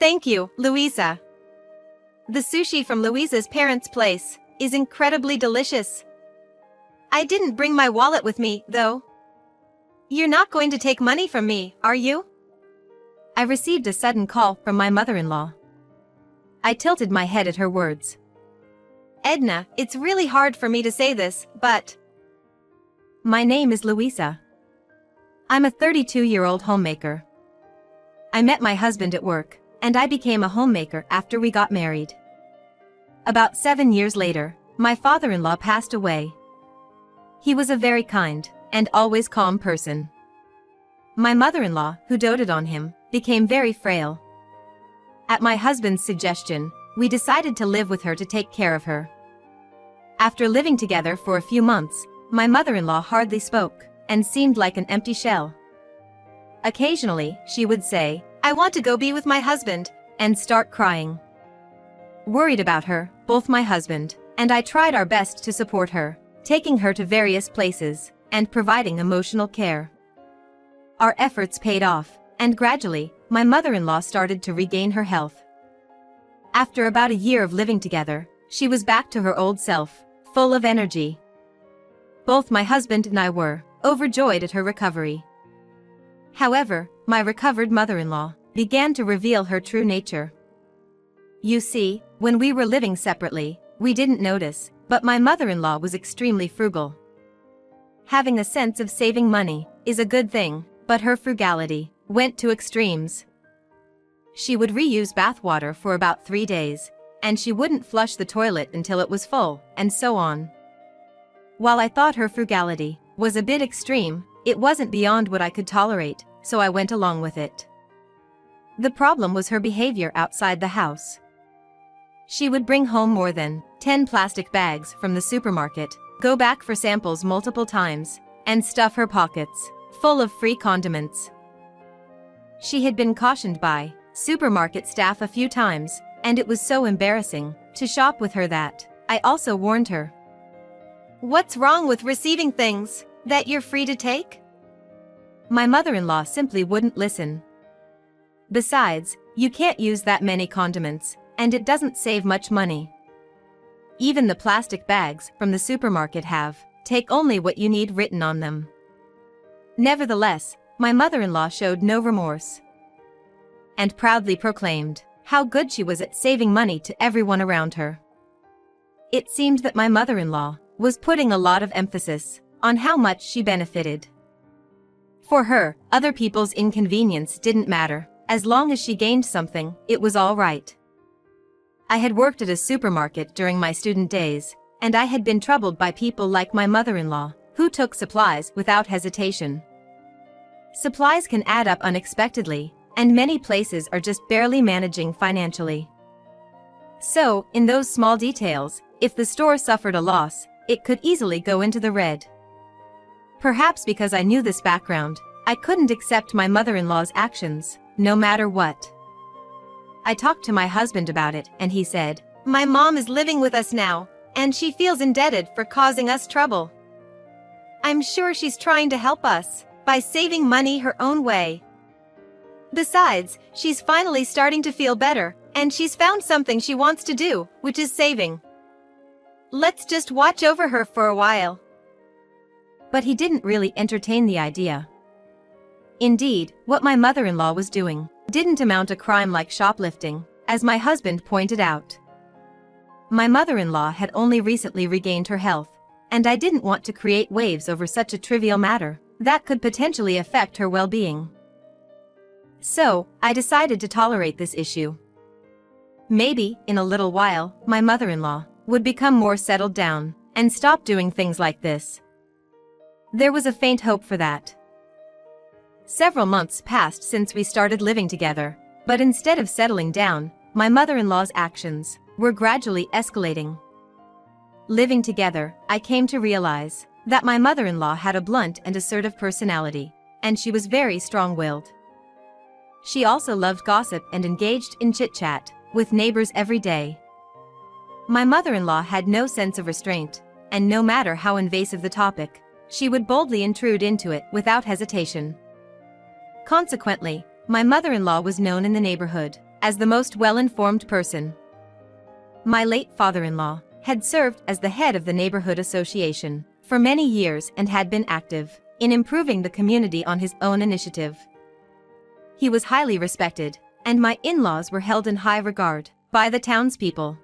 Thank you, Louisa. The sushi from Louisa's parents' place is incredibly delicious. I didn't bring my wallet with me, though. You're not going to take money from me, are you? I received a sudden call from my mother-in-law. I tilted my head at her words. Edna, it's really hard for me to say this, but... My name is Louisa. I'm a 32-year-old homemaker. I met my husband at work, and I became a homemaker after we got married. About 7 years later, my father-in-law passed away. He was a very kind and always calm person. My mother-in-law, who doted on him, became very frail. At my husband's suggestion, we decided to live with her to take care of her. After living together for a few months, my mother-in-law hardly spoke and seemed like an empty shell. Occasionally, she would say, "I want to go be with my husband," and start crying. Worried about her, both my husband and I tried our best to support her, taking her to various places and providing emotional care. Our efforts paid off, and gradually, my mother-in-law started to regain her health. After about a year of living together, she was back to her old self, full of energy. Both my husband and I were overjoyed at her recovery. However, my recovered mother-in-law began to reveal her true nature. You see, when we were living separately, we didn't notice, but my mother-in-law was extremely frugal. Having a sense of saving money is a good thing, but her frugality went to extremes. She would reuse bathwater for about 3 days, and she wouldn't flush the toilet until it was full, and so on. While I thought her frugality was a bit extreme, it wasn't beyond what I could tolerate, so I went along with it. The problem was her behavior outside the house. She would bring home more than 10 plastic bags from the supermarket, go back for samples multiple times, and stuff her pockets full of free condiments. She had been cautioned by supermarket staff a few times, and it was so embarrassing to shop with her that I also warned her. What's wrong with receiving things that you're free to take? My mother-in-law simply wouldn't listen. Besides, you can't use that many condiments, and it doesn't save much money. Even the plastic bags from the supermarket take only what you need written on them. Nevertheless, my mother-in-law showed no remorse and proudly proclaimed how good she was at saving money to everyone around her. It seemed that my mother-in-law was putting a lot of emphasis on how much she benefited. For her, other people's inconvenience didn't matter. As long as she gained something, it was all right. I had worked at a supermarket during my student days, and I had been troubled by people like my mother-in-law, who took supplies without hesitation. Supplies can add up unexpectedly, and many places are just barely managing financially. So, in those small details, if the store suffered a loss, it could easily go into the red. Perhaps because I knew this background, I couldn't accept my mother-in-law's actions, no matter what. I talked to my husband about it, and he said, "My mom is living with us now, and she feels indebted for causing us trouble. I'm sure she's trying to help us by saving money her own way. Besides, she's finally starting to feel better, and she's found something she wants to do, which is saving. Let's just watch over her for a while." But he didn't really entertain the idea. Indeed, what my mother-in-law was doing didn't amount to crime like shoplifting, as my husband pointed out. My mother-in-law had only recently regained her health, and I didn't want to create waves over such a trivial matter that could potentially affect her well-being. So, I decided to tolerate this issue. Maybe, in a little while, my mother-in-law would become more settled down and stop doing things like this. There was a faint hope for that. Several months passed since we started living together, but instead of settling down, my mother-in-law's actions were gradually escalating. Living together, I came to realize that my mother-in-law had a blunt and assertive personality, and she was very strong-willed. She also loved gossip and engaged in chit-chat with neighbors every day. My mother-in-law had no sense of restraint, and no matter how invasive the topic, she would boldly intrude into it without hesitation. Consequently, my mother-in-law was known in the neighborhood as the most well-informed person. My late father-in-law had served as the head of the neighborhood association for many years and had been active in improving the community on his own initiative. He was highly respected, and my in-laws were held in high regard by the townspeople.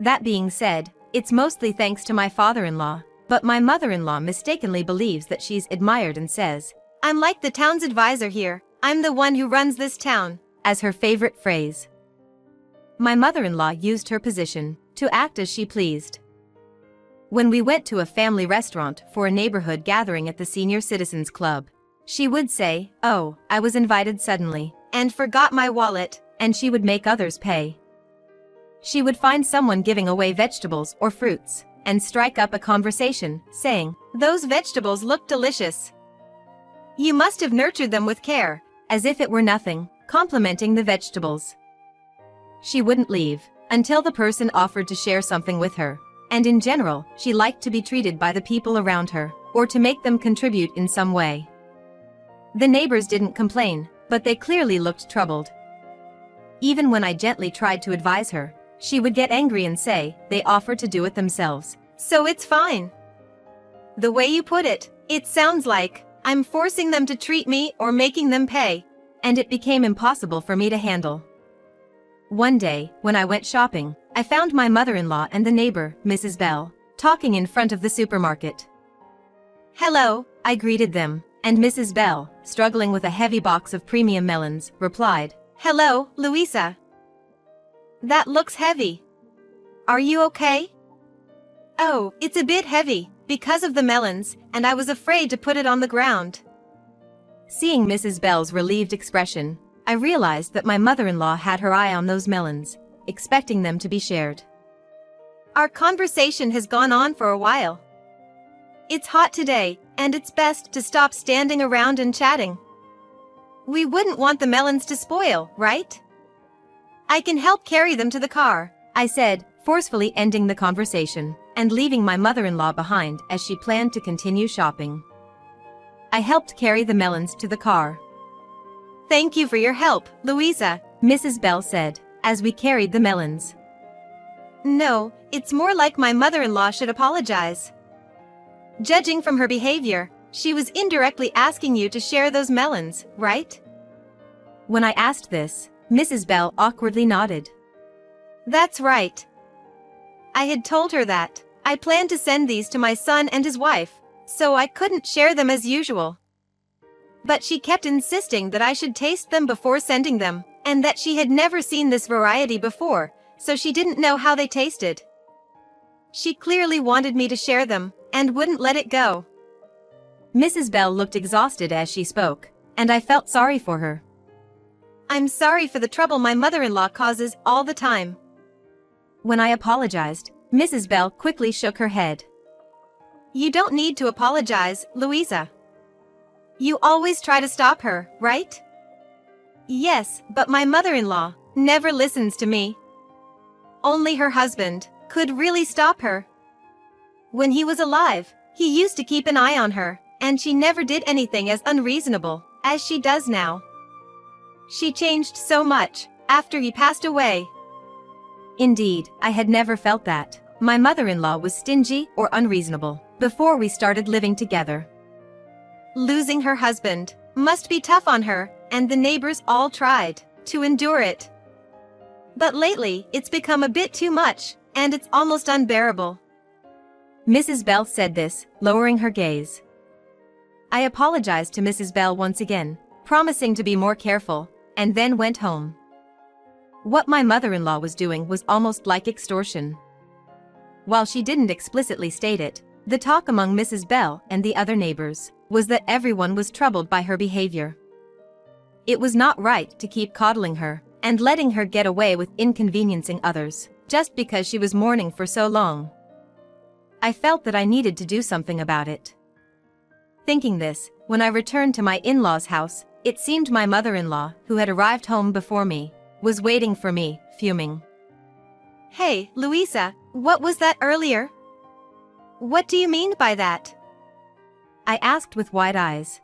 That being said, it's mostly thanks to my father-in-law, but my mother-in-law mistakenly believes that she's admired and says, "I'm like the town's advisor here, I'm the one who runs this town," as her favorite phrase. My mother-in-law used her position to act as she pleased. When we went to a family restaurant for a neighborhood gathering at the Senior Citizens Club, she would say, "Oh, I was invited suddenly, and forgot my wallet," and she would make others pay. She would find someone giving away vegetables or fruits, and strike up a conversation, saying, "Those vegetables look delicious. You must have nurtured them with care," as if it were nothing, complimenting the vegetables. She wouldn't leave until the person offered to share something with her, and in general, she liked to be treated by the people around her, or to make them contribute in some way. The neighbors didn't complain, but they clearly looked troubled. Even when I gently tried to advise her, she would get angry and say they offered to do it themselves, "So it's fine." The way you put it, it sounds like I'm forcing them to treat me or making them pay, and it became impossible for me to handle. One day, when I went shopping, I found my mother-in-law and the neighbor, Mrs. Bell, talking in front of the supermarket. "Hello," I greeted them, and Mrs. Bell, struggling with a heavy box of premium melons, replied, "Hello, Louisa. That looks heavy. Are you okay?" "Oh, it's a bit heavy, because of the melons, and I was afraid to put it on the ground." Seeing Mrs. Bell's relieved expression, I realized that my mother-in-law had her eye on those melons, expecting them to be shared. Our conversation has gone on for a while. It's hot today, and it's best to stop standing around and chatting. We wouldn't want the melons to spoil, right? I can help carry them to the car, I said, forcefully ending the conversation and leaving my mother-in-law behind as she planned to continue shopping. I helped carry the melons to the car. "Thank you for your help, Louisa," Mrs. Bell said, as we carried the melons. "No, it's more like my mother-in-law should apologize. Judging from her behavior, she was indirectly asking you to share those melons, right?" When I asked this, Mrs. Bell awkwardly nodded. "That's right. I had told her that I planned to send these to my son and his wife, so I couldn't share them as usual. But she kept insisting that I should taste them before sending them, and that she had never seen this variety before, so she didn't know how they tasted. She clearly wanted me to share them, and wouldn't let it go." Mrs. Bell looked exhausted as she spoke, and I felt sorry for her. "I'm sorry for the trouble my mother-in-law causes all the time." When I apologized, Mrs. Bell quickly shook her head. "You don't need to apologize, Louisa. You always try to stop her, right?" "Yes, but my mother-in-law never listens to me. Only her husband could really stop her. When he was alive, he used to keep an eye on her, and she never did anything as unreasonable as she does now. She changed so much after he passed away." Indeed, I had never felt that my mother-in-law was stingy or unreasonable before we started living together. Losing her husband must be tough on her, and the neighbors all tried to endure it. But lately, it's become a bit too much, and it's almost unbearable. Mrs. Bell said this, lowering her gaze. I apologized to Mrs. Bell once again, promising to be more careful, and then went home. What my mother-in-law was doing was almost like extortion. While she didn't explicitly state it, the talk among Mrs. Bell and the other neighbors was that everyone was troubled by her behavior. It was not right to keep coddling her and letting her get away with inconveniencing others just because she was mourning for so long. I felt that I needed to do something about it. Thinking this, when I returned to my in-laws' house, it seemed my mother-in-law, who had arrived home before me, was waiting for me, fuming. "Hey, Louisa, what was that earlier? What do you mean by that?" I asked with wide eyes.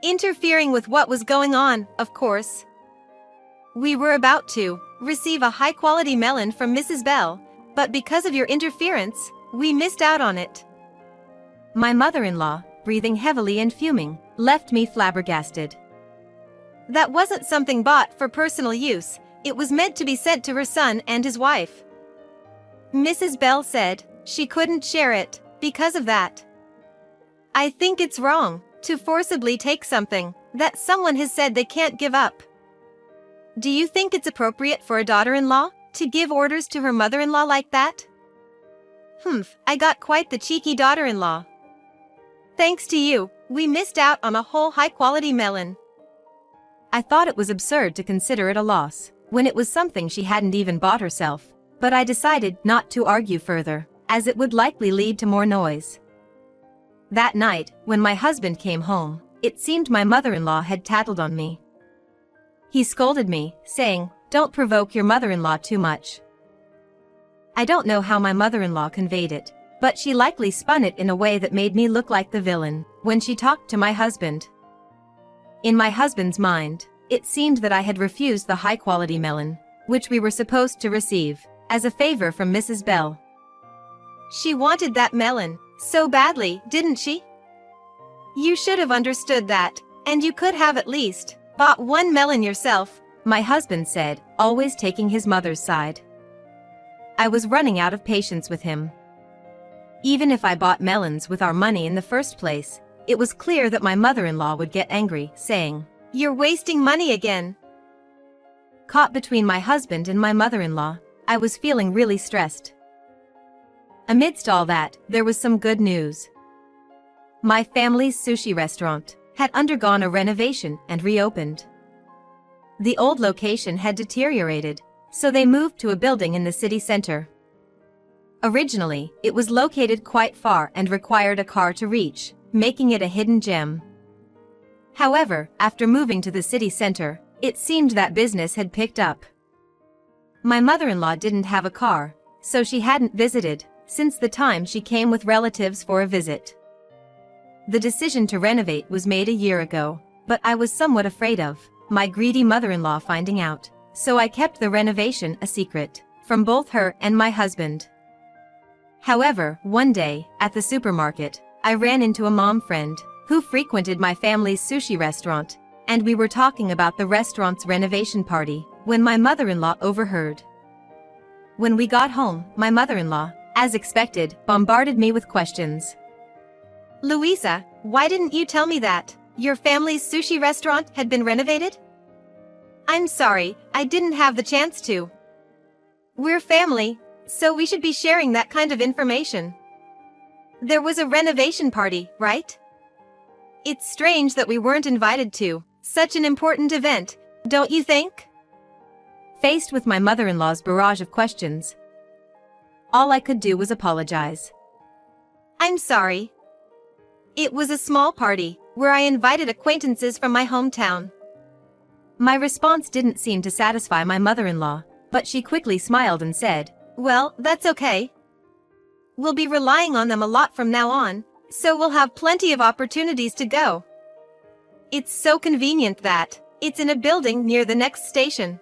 "Interfering with what was going on, of course. We were about to receive a high-quality melon from Mrs. Bell, but because of your interference, we missed out on it. My mother-in-law, breathing heavily and fuming, left me flabbergasted. That wasn't something bought for personal use, it was meant to be sent to her son and his wife. Mrs. Bell said she couldn't share it because of that. I think it's wrong to forcibly take something that someone has said they can't give up. Do you think it's appropriate for a daughter-in-law to give orders to her mother-in-law like that? I got quite the cheeky daughter-in-law. Thanks to you, we missed out on a whole high-quality melon. I thought it was absurd to consider it a loss, when it was something she hadn't even bought herself, but I decided not to argue further, as it would likely lead to more noise. That night, when my husband came home, it seemed my mother-in-law had tattled on me. He scolded me, saying, "Don't provoke your mother-in-law too much." I don't know how my mother-in-law conveyed it, but she likely spun it in a way that made me look like the villain when she talked to my husband. In my husband's mind, it seemed that I had refused the high-quality melon, which we were supposed to receive, as a favor from Mrs. Bell. She wanted that melon so badly, didn't she? You should have understood that, and you could have at least bought one melon yourself, my husband said, always taking his mother's side. I was running out of patience with him. Even if I bought melons with our money in the first place, it was clear that my mother-in-law would get angry, saying, "You're wasting money again." Caught between my husband and my mother-in-law, I was feeling really stressed. Amidst all that, there was some good news. My family's sushi restaurant had undergone a renovation and reopened. The old location had deteriorated, so they moved to a building in the city center. Originally, it was located quite far and required a car to reach, making it a hidden gem. However, after moving to the city center, it seemed that business had picked up. My mother-in-law didn't have a car, so she hadn't visited since the time she came with relatives for a visit. The decision to renovate was made a year ago, but I was somewhat afraid of my greedy mother-in-law finding out, so I kept the renovation a secret from both her and my husband. However, one day, at the supermarket, I ran into a mom friend who frequented my family's sushi restaurant, and we were talking about the restaurant's renovation party when my mother-in-law overheard. When we got home, my mother-in-law, as expected, bombarded me with questions. "Louisa, why didn't you tell me that your family's sushi restaurant had been renovated?" "I'm sorry, I didn't have the chance to. We're family, so we should be sharing that kind of information. There was a renovation party, right? It's strange that we weren't invited to such an important event, don't you think?" Faced with my mother-in-law's barrage of questions, all I could do was apologize. "I'm sorry. It was a small party, where I invited acquaintances from my hometown." My response didn't seem to satisfy my mother-in-law, but she quickly smiled and said, "Well, that's okay. We'll be relying on them a lot from now on, so we'll have plenty of opportunities to go. It's so convenient that it's in a building near the next station."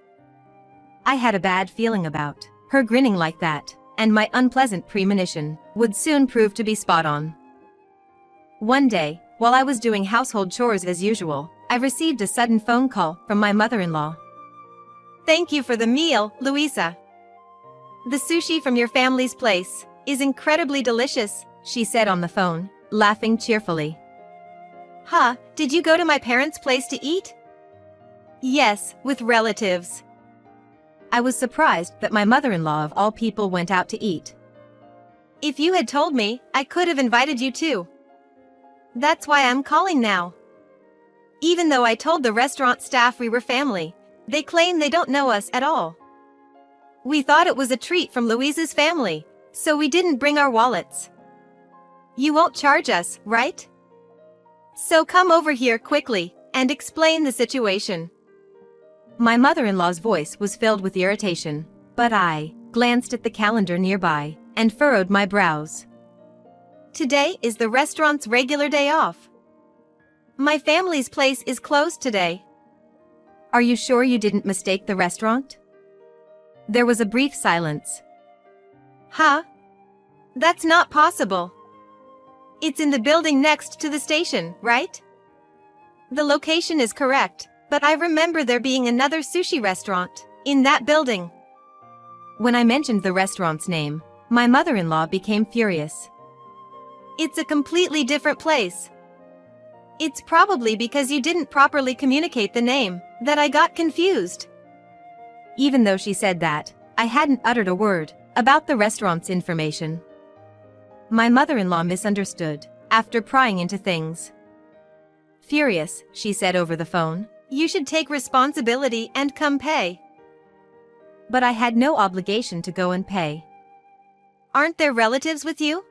I had a bad feeling about her grinning like that, and my unpleasant premonition would soon prove to be spot on. One day, while I was doing household chores as usual, I received a sudden phone call from my mother-in-law. "Thank you for the meal, Louisa. The sushi from your family's place is incredibly delicious," she said on the phone, laughing cheerfully. "Huh, did you go to my parents' place to eat?" "Yes, with relatives." I was surprised that my mother-in-law of all people went out to eat. "If you had told me, I could have invited you too. That's why I'm calling now." Even though I told the restaurant staff we were family, they claim they don't know us at all. We thought it was a treat from Louisa's family, so we didn't bring our wallets. You won't charge us, right? So come over here quickly and explain the situation. My mother-in-law's voice was filled with irritation, but I glanced at the calendar nearby and furrowed my brows. Today is the restaurant's regular day off. My family's place is closed today. Are you sure you didn't mistake the restaurant? There was a brief silence. Huh? That's not possible. It's in the building next to the station, right? The location is correct, but I remember there being another sushi restaurant in that building. When I mentioned the restaurant's name, my mother-in-law became furious. It's a completely different place. It's probably because you didn't properly communicate the name that I got confused. Even though she said that, I hadn't uttered a word about the restaurant's information. My mother-in-law misunderstood after prying into things. Furious, she said over the phone, "You should take responsibility and come pay." But I had no obligation to go and pay. Aren't there relatives with you?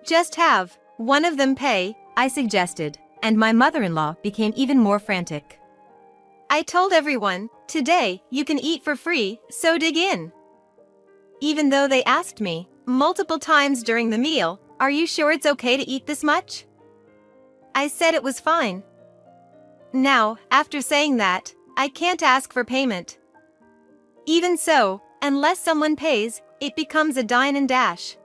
Just have one of them pay, I suggested, and my mother-in-law became even more frantic. I told everyone, today you can eat for free, so dig in. Even though they asked me multiple times during the meal, "Are you sure it's okay to eat this much?" I said it was fine. Now, after saying that, I can't ask for payment. Even so, unless someone pays, it becomes a dine and dash.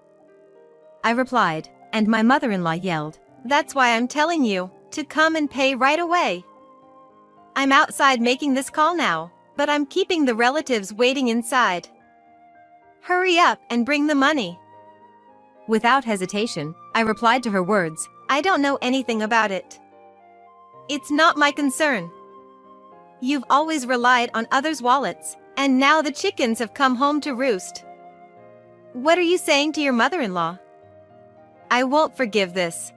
I replied, and my mother-in-law yelled, "That's why I'm telling you to come and pay right away. I'm outside making this call now, but I'm keeping the relatives waiting inside. Hurry up and bring the money." Without hesitation, I replied to her words, "I don't know anything about it. It's not my concern. You've always relied on others' wallets, and now the chickens have come home to roost. What are you saying to your mother-in-law? I won't forgive this.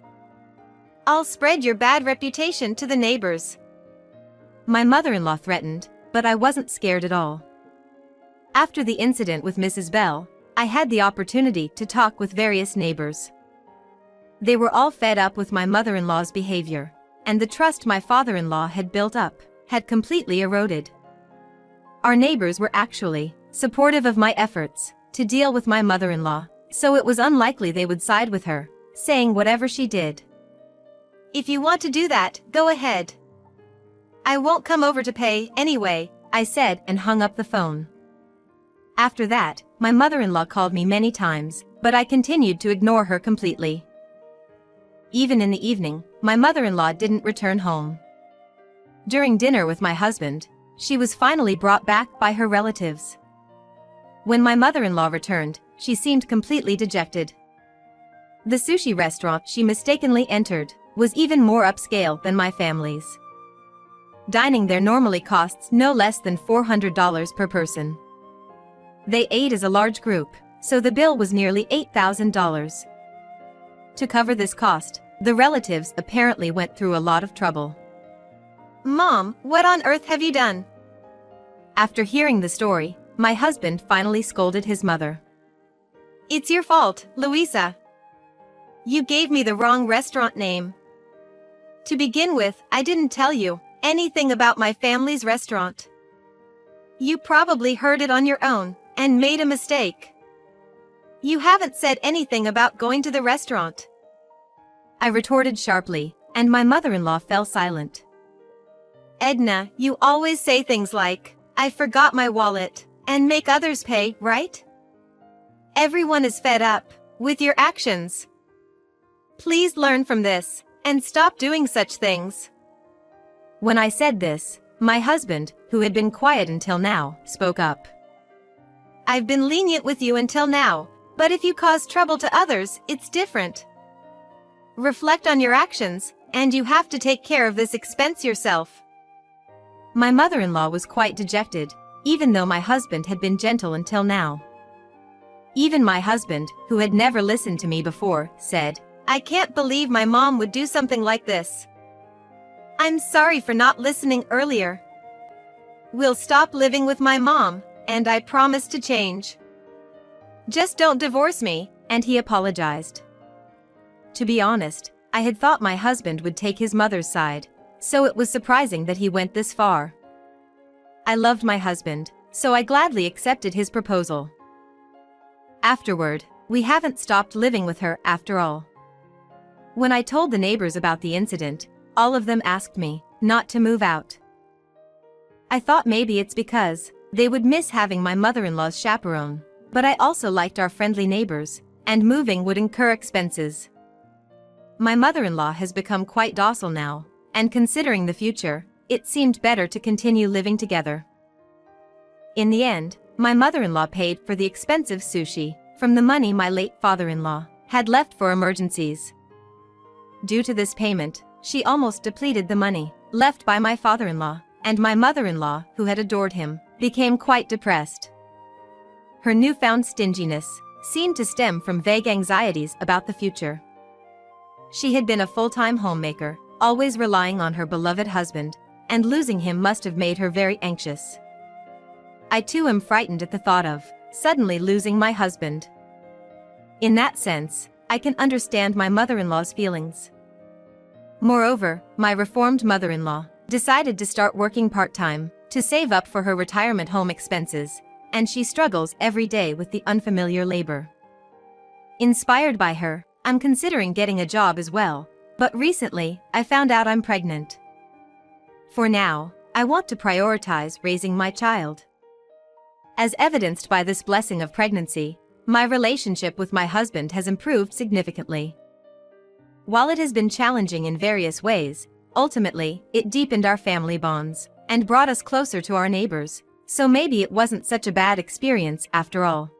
I'll spread your bad reputation to the neighbors." My mother-in-law threatened, but I wasn't scared at all. After the incident with Mrs. Bell, I had the opportunity to talk with various neighbors. They were all fed up with my mother-in-law's behavior, and the trust my father-in-law had built up had completely eroded. Our neighbors were actually supportive of my efforts to deal with my mother-in-law, so it was unlikely they would side with her, saying whatever she did. "If you want to do that, go ahead. I won't come over to pay anyway," I said and hung up the phone. After that, my mother-in-law called me many times, but I continued to ignore her completely. Even in the evening, my mother-in-law didn't return home. During dinner with my husband, she was finally brought back by her relatives. When my mother-in-law returned, she seemed completely dejected. The sushi restaurant she mistakenly entered was even more upscale than my family's. Dining there normally costs no less than $400 per person. They ate as a large group, so the bill was nearly $8,000. To cover this cost, the relatives apparently went through a lot of trouble. "Mom, what on earth have you done?" After hearing the story, my husband finally scolded his mother. "It's your fault, Louisa. You gave me the wrong restaurant name. To begin with, I didn't tell you anything about my family's restaurant. You probably heard it on your own and made a mistake. You haven't said anything about going to the restaurant." I retorted sharply, and my mother-in-law fell silent. "Edna, you always say things like, 'I forgot my wallet,' and make others pay, right? Everyone is fed up with your actions. Please learn from this and stop doing such things." When I said this, my husband, who had been quiet until now, spoke up. "I've been lenient with you until now, but if you cause trouble to others, it's different. Reflect on your actions, and you have to take care of this expense yourself." My mother-in-law was quite dejected, even though my husband had been gentle until now. Even my husband, who had never listened to me before, said, "I can't believe my mom would do something like this. I'm sorry for not listening earlier. We'll stop living with my mom, and I promise to change. Just don't divorce me," and he apologized. To be honest, I had thought my husband would take his mother's side, so it was surprising that he went this far. I loved my husband, so I gladly accepted his proposal. Afterward, we haven't stopped living with her after all. When I told the neighbors about the incident, all of them asked me not to move out. I thought maybe it's because they would miss having my mother-in-law's chaperone, but I also liked our friendly neighbors, and moving would incur expenses. My mother-in-law has become quite docile now, and considering the future, it seemed better to continue living together. In the end, my mother-in-law paid for the expensive sushi from the money my late father-in-law had left for emergencies. Due to this payment, she almost depleted the money left by my father-in-law, and my mother-in-law, who had adored him, became quite depressed. Her newfound stinginess seemed to stem from vague anxieties about the future. She had been a full-time homemaker, always relying on her beloved husband, and losing him must have made her very anxious. I too am frightened at the thought of suddenly losing my husband. In that sense, I can understand my mother-in-law's feelings. Moreover, my reformed mother-in-law decided to start working part-time to save up for her retirement home expenses, and she struggles every day with the unfamiliar labor. Inspired by her, I'm considering getting a job as well, but recently, I found out I'm pregnant. For now, I want to prioritize raising my child. As evidenced by this blessing of pregnancy, my relationship with my husband has improved significantly. While it has been challenging in various ways, ultimately, it deepened our family bonds and brought us closer to our neighbors, so maybe it wasn't such a bad experience after all.